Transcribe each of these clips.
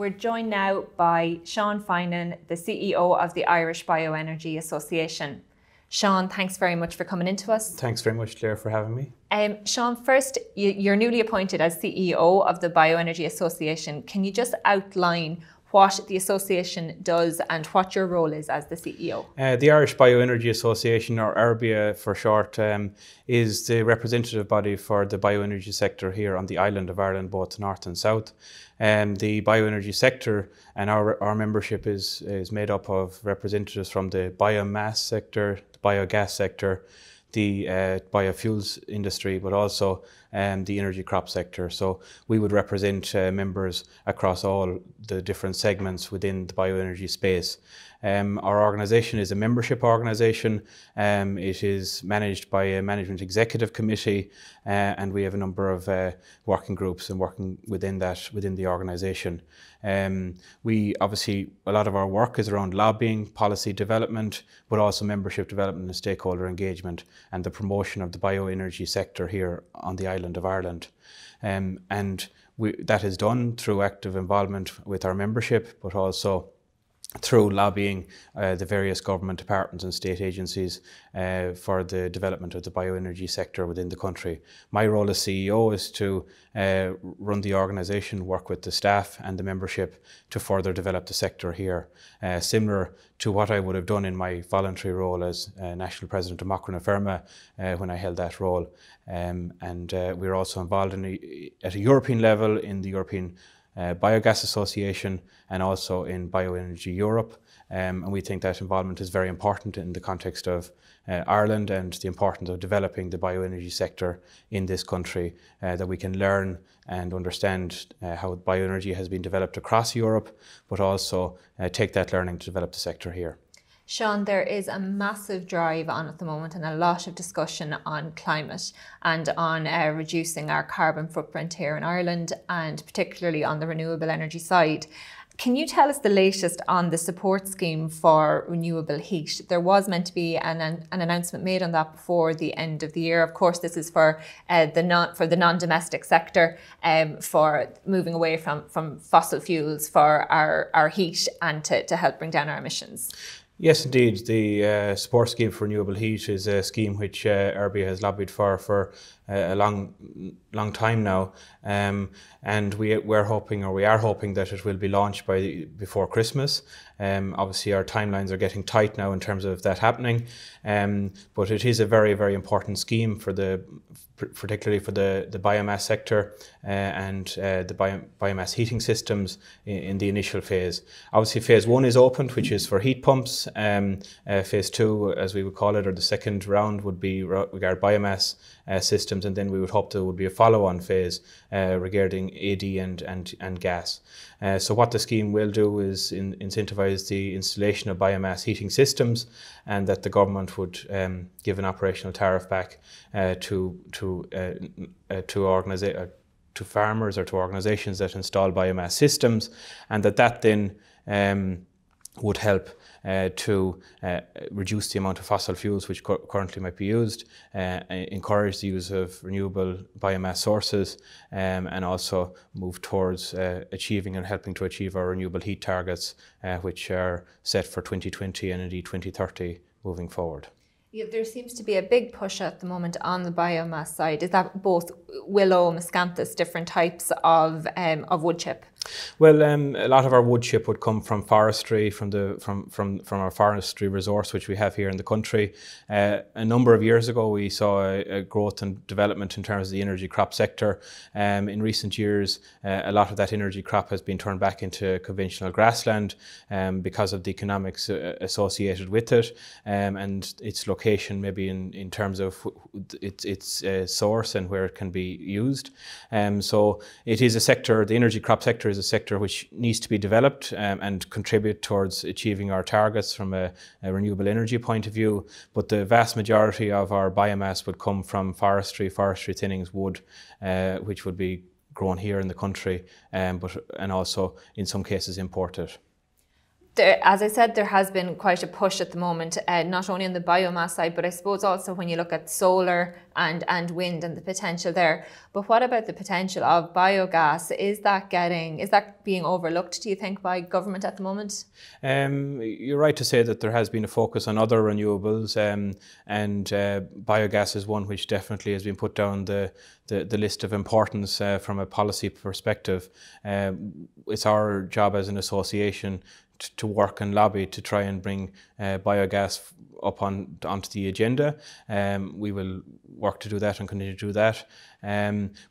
We're joined now by Finan, the CEO of the Irish Bioenergy Association. Sean, thanks very much for coming into us. Thanks very much, Claire, for having me. Sean, first, you're newly appointed as CEO of the Bioenergy Association. Can you just outline what the association does and what your role is as the CEO? The Irish Bioenergy Association, or IrBEA for short, is the representative body for the bioenergy sector here on the island of Ireland, both north and south. The bioenergy sector and our membership is made up of representatives from the biomass sector, the biogas sector, the biofuels industry, but also the energy crop sector. So we would represent members across all the different segments within the bioenergy space. Our organisation is a membership organisation. It is managed by a management executive committee, and we have a number of working groups and working within the organisation. We obviously, a lot of our work is around lobbying, policy development, but also membership development and stakeholder engagement and the promotion of the bioenergy sector here on the island of Ireland. That is done through active involvement with our membership, but also through lobbying the various government departments and state agencies for the development of the bioenergy sector within the country. My role as CEO is to run the organisation, work with the staff and the membership to further develop the sector here, similar to what I would have done in my voluntary role as National President of Macra na Firma when I held that role. We're also involved at a European level in the European Biogas Association and also in Bioenergy Europe, and we think that involvement is very important in the context of Ireland and the importance of developing the bioenergy sector in this country, that we can learn and understand how bioenergy has been developed across Europe, but also take that learning to develop the sector here. Sean, there is a massive drive on at the moment and a lot of discussion on climate and on reducing our carbon footprint here in Ireland, and particularly on the renewable energy side. Can you tell us the latest on the support scheme for renewable heat? There was meant to be an announcement made on that before the end of the year. Of course, this is for the non-domestic sector, for moving away from fossil fuels for our heat and to help bring down our emissions. Yes, indeed. The support scheme for renewable heat is a scheme which IrBEA has lobbied for a long time now, and we are hoping that it will be launched before Christmas. Obviously, our timelines are getting tight now in terms of that happening, but it is a very, very important scheme particularly for the biomass sector and the biomass heating systems in the initial phase. Obviously, phase 1 is opened, which is for heat pumps. Phase 2, as we would call it, or the second round, would be regard biomass systems, and then we would hope there would be a follow-on phase regarding AD and gas. So what the scheme will do is incentivise the installation of biomass heating systems, and that the government would give an operational tariff back to farmers or to organisations that install biomass systems, and that then would help to reduce the amount of fossil fuels which currently might be used, encourage the use of renewable biomass sources, and also move towards achieving and helping to achieve our renewable heat targets, which are set for 2020 and indeed 2030 moving forward. Yeah, there seems to be a big push at the moment on the biomass side. Is that both willow, miscanthus, different types of wood chip? Well, a lot of our wood chip would come from forestry, from our forestry resource which we have here in the country. A number of years ago, we saw a growth and development in terms of the energy crop sector. In recent years, a lot of that energy crop has been turned back into conventional grassland because of the economics associated with it, and its location maybe in terms of its source and where it can be used. So it is a sector, the energy crop sector is a sector which needs to be developed and contribute towards achieving our targets from a renewable energy point of view. But the vast majority of our biomass would come from forestry thinnings, wood, which would be grown here in the country, and also in some cases imported. As I said, there has been quite a push at the moment, not only on the biomass side, but I suppose also when you look at solar and wind and the potential there. But what about the potential of biogas? Is that being overlooked, do you think, by government at the moment? You're right to say that there has been a focus on other renewables, and biogas is one which definitely has been put down the list of importance from a policy perspective. It's our job as an association to work and lobby to try and bring biogas up onto the agenda. We will work to do that and continue to do that.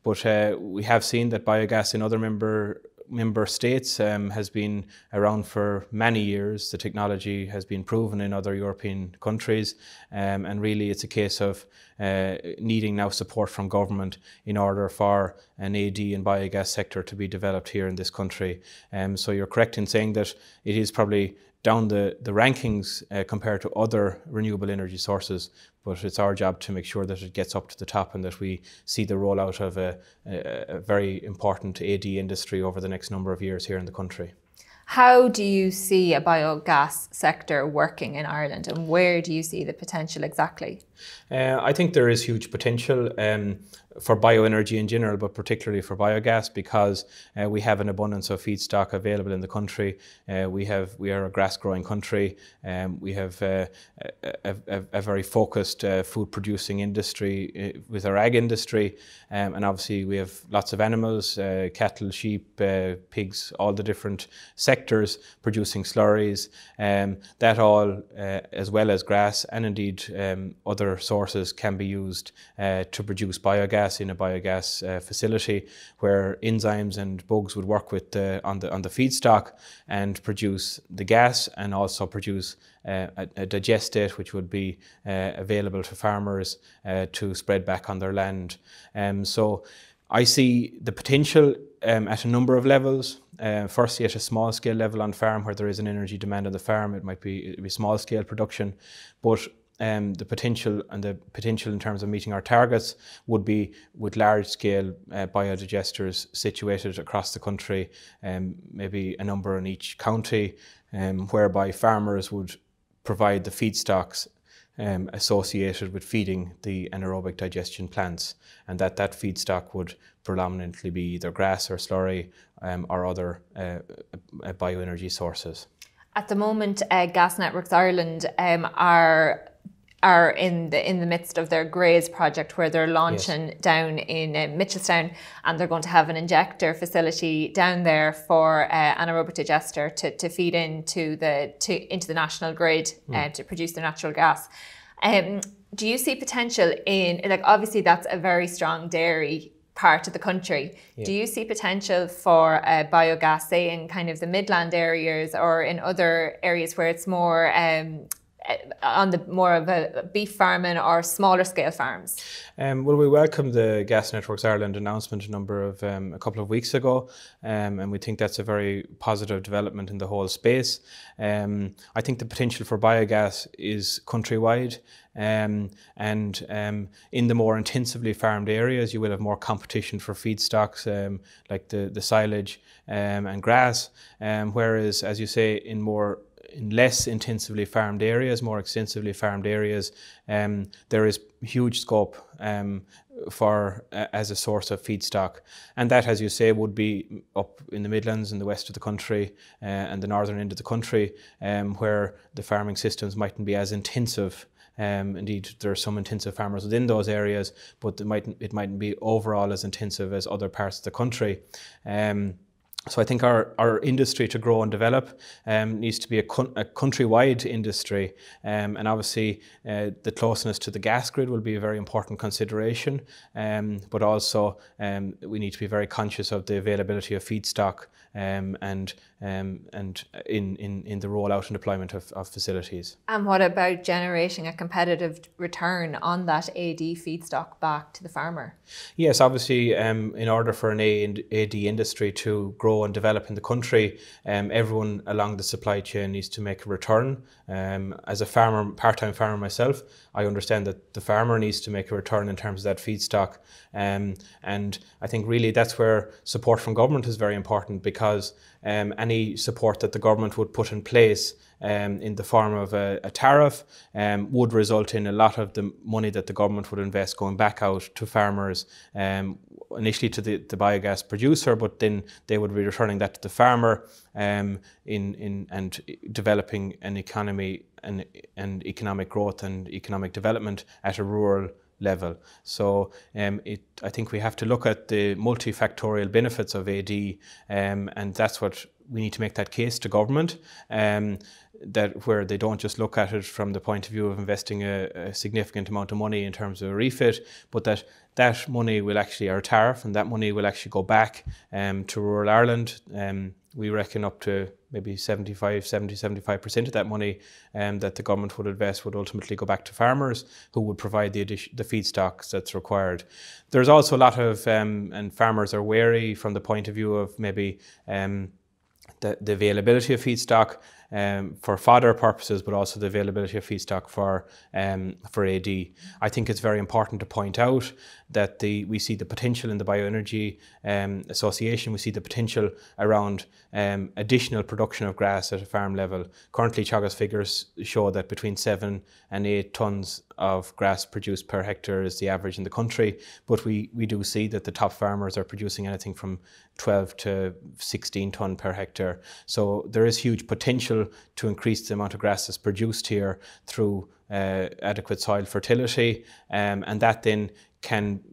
But we have seen that biogas in other member states has been around for many years. The technology has been proven in other European countries, and really it's a case of needing now support from government in order for an AD and biogas sector to be developed here in this country. So you're correct in saying that it is probably down the rankings compared to other renewable energy sources, but it's our job to make sure that it gets up to the top and that we see the rollout of a very important AD industry over the next number of years here in the country. How do you see a biogas sector working in Ireland, and where do you see the potential exactly? I think there is huge potential for bioenergy in general, but particularly for biogas, because we have an abundance of feedstock available in the country. We are a grass-growing country. We have a very focused food-producing industry with our ag industry, and obviously we have lots of animals, cattle, sheep, pigs, all the different sectors producing slurries. That all, as well as grass and indeed other sources, can be used to produce biogas in a biogas facility, where enzymes and bugs would work with on the feedstock and produce the gas, and also produce a digestate which would be available to farmers to spread back on their land. So I see the potential at a number of levels. Firstly, at a small scale level on farm, where there is an energy demand on the farm, it'd be small scale production, but the potential in terms of meeting our targets would be with large scale biodigesters situated across the country, maybe a number in each county, whereby farmers would provide the feedstocks associated with feeding the anaerobic digestion plants, and that feedstock would predominantly be either grass or slurry or other bioenergy sources. At the moment, Gas Networks Ireland are in the midst of their GREA's project, where they're launching Yes. down in Mitchelstown, and they're going to have an injector facility down there for anaerobic digester to feed into the national grid to produce the natural gas. Do you see potential in, like, obviously that's a very strong dairy part of the country. Yeah. Do you see potential for biogas, say in kind of the Midland areas or in other areas where it's more on the more of a beef farming or smaller scale farms? Well, we welcome the Gas Networks Ireland announcement a couple of weeks ago, and we think that's a very positive development in the whole space. I think the potential for biogas is countrywide, and in the more intensively farmed areas, you will have more competition for feedstocks like the silage and grass, whereas, as you say, in less intensively farmed areas, more extensively farmed areas, there is huge scope for as a source of feedstock, and that, as you say, would be up in the Midlands, in the west of the country, and the northern end of the country, where the farming systems mightn't be as intensive. Indeed, there are some intensive farmers within those areas, but it mightn't be overall as intensive as other parts of the country. So I think our industry to grow and develop needs to be a countrywide industry, and obviously the closeness to the gas grid will be a very important consideration, but also we need to be very conscious of the availability of feedstock and in the rollout and deployment of facilities. And what about generating a competitive return on that AD feedstock back to the farmer? Yes, obviously in order for an AD industry to grow grow and develop in the country, everyone along the supply chain needs to make a return. As a farmer, part-time farmer myself, I understand that the farmer needs to make a return in terms of that feedstock. And I think really that's where support from government is very important, because any support that the government would put in place in the form of a tariff would result in a lot of the money that the government would invest going back out to farmers, initially to the biogas producer, but then they would be returning that to the farmer and developing an economy and economic growth and economic development at a rural level. So I think we have to look at the multifactorial benefits of AD, and that's what we need to make that case to government, that where they don't just look at it from the point of view of investing a significant amount of money in terms of a refit, but that money will actually, our tariff, and that money will actually go back to rural Ireland. We reckon up to maybe 75% of that money that the government would invest would ultimately go back to farmers, who would provide the feedstocks that's required. There's also a lot of, and farmers are wary from the point of view of maybe the availability of feedstock for fodder purposes, but also the availability of feedstock for AD. I think it's very important to point out that we see the potential in the Bioenergy Association. We see the potential around additional production of grass at a farm level. Currently, Teagasc's figures show that between 7 and 8 tonnes of grass produced per hectare is the average in the country, but we do see that the top farmers are producing anything from 12 to 16 tonne per hectare. So there is huge potential to increase the amount of grass that's produced here through adequate soil fertility, and that then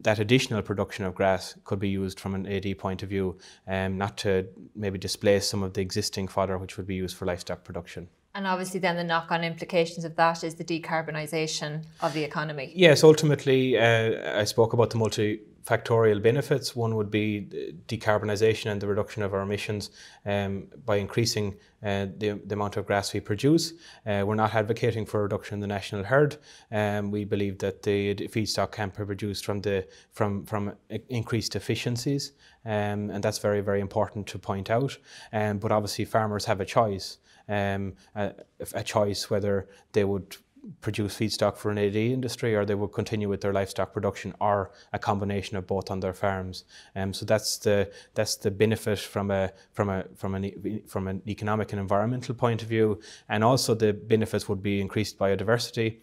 that additional production of grass could be used from an AD point of view, not to maybe displace some of the existing fodder which would be used for livestock production. And obviously then the knock-on implications of that is the decarbonisation of the economy. Yes, ultimately, I spoke about the multifactorial benefits. One would be decarbonisation and the reduction of our emissions by increasing the amount of grass we produce. We're not advocating for a reduction in the national herd. We believe that the feedstock can be produced from increased efficiencies, and that's very, very important to point out. But obviously farmers have a choice. A choice whether they would produce feedstock for an AD industry or they would continue with their livestock production, or a combination of both on their farms. So that's the benefit from an economic and environmental point of view, and also the benefits would be increased biodiversity.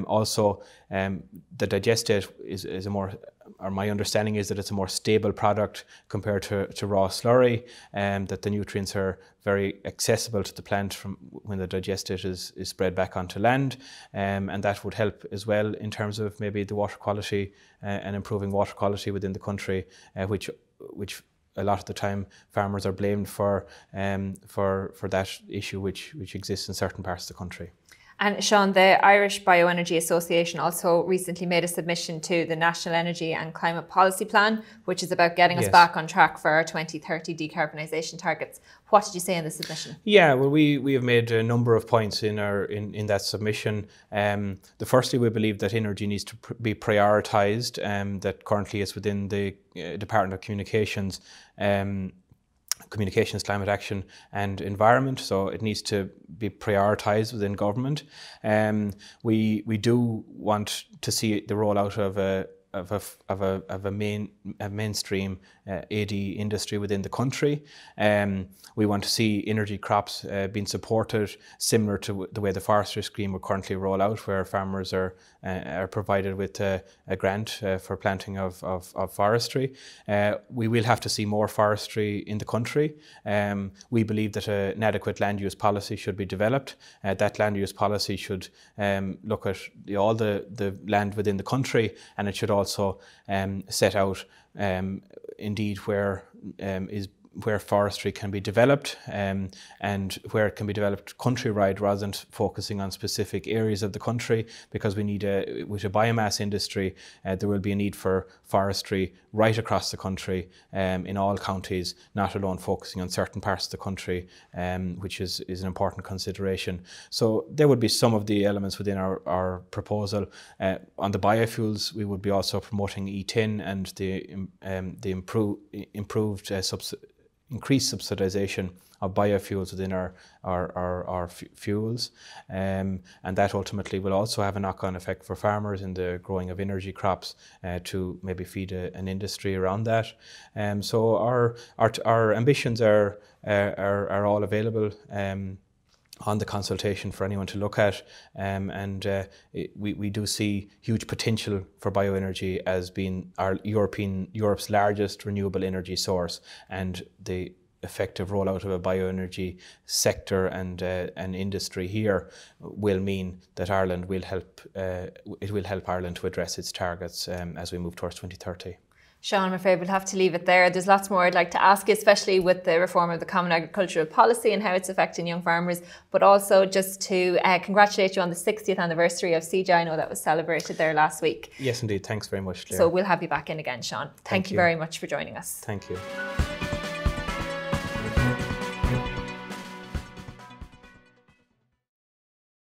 Also, the digestate is a more, or my understanding is that it's a more stable product compared to raw slurry, and that the nutrients are very accessible to the plant from when the digestate is spread back onto land, and that would help as well in terms of maybe the water quality and improving water quality within the country, which a lot of the time farmers are blamed for that issue which exists in certain parts of the country. And Sean, the Irish Bioenergy Association also recently made a submission to the National Energy and Climate Policy Plan, which is about getting us back on track for our 2030 decarbonisation targets. What did you say in the submission? Yeah, well, we have made a number of points in that submission. Firstly, we believe that energy needs to be prioritised, that currently is within the Department of Communications, Climate Action and Environment, so it needs to be prioritised within government. We do want to see the rollout of a mainstream AD industry within the country. We want to see energy crops being supported, similar to the way the forestry scheme will currently roll out, where farmers are provided with a grant for planting of forestry. We will have to see more forestry in the country. We believe that an adequate land use policy should be developed. That land use policy should look at all the land within the country, and it should also set out indeed where forestry can be developed, and where it can be developed countrywide rather than focusing on specific areas of the country, because we need with a biomass industry, there will be a need for forestry right across the country, in all counties, not alone focusing on certain parts of the country, which is an important consideration. So there would be some of the elements within our proposal. On the biofuels, we would be also promoting E10 and the improved increased subsidisation of biofuels within our fuels, and that ultimately will also have a knock-on effect for farmers in the growing of energy crops to maybe feed an industry around that. So our ambitions are all available on the consultation for anyone to look at, we do see huge potential for bioenergy as being Europe's largest renewable energy source, and the effective rollout of a bioenergy sector and an industry here will mean that Ireland will help. It will help Ireland to address its targets as we move towards 2030. Sean, I'm afraid we'll have to leave it there. There's lots more I'd like to ask you, especially with the reform of the Common Agricultural Policy and how it's affecting young farmers, but also just to congratulate you on the 60th anniversary of CJ. I know that was celebrated there last week. Yes, indeed. Thanks very much, Claire. So we'll have you back in again, Sean. Thank you very much for joining us. Thank you.